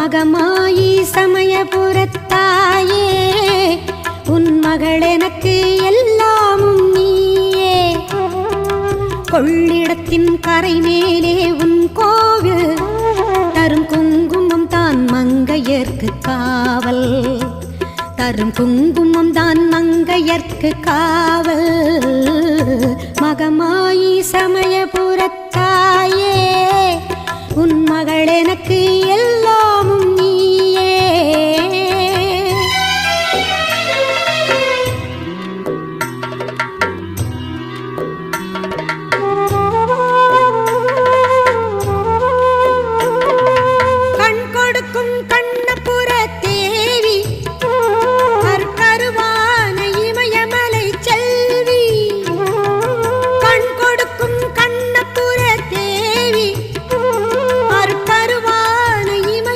மகமாயி சமயபுரத்தாயே உன் மகள் எனக்கு எல்லாமும் நீயே. கொள்ளிடத்தின் கரை மேலே உன் கோவில் தரும் குங்குமம் தான் மங்கையர்க்கு காவல். தரும் குங்குமம் தான் மங்கையர்க்கு காவல். மகமாயி சமயபுரத்தாயே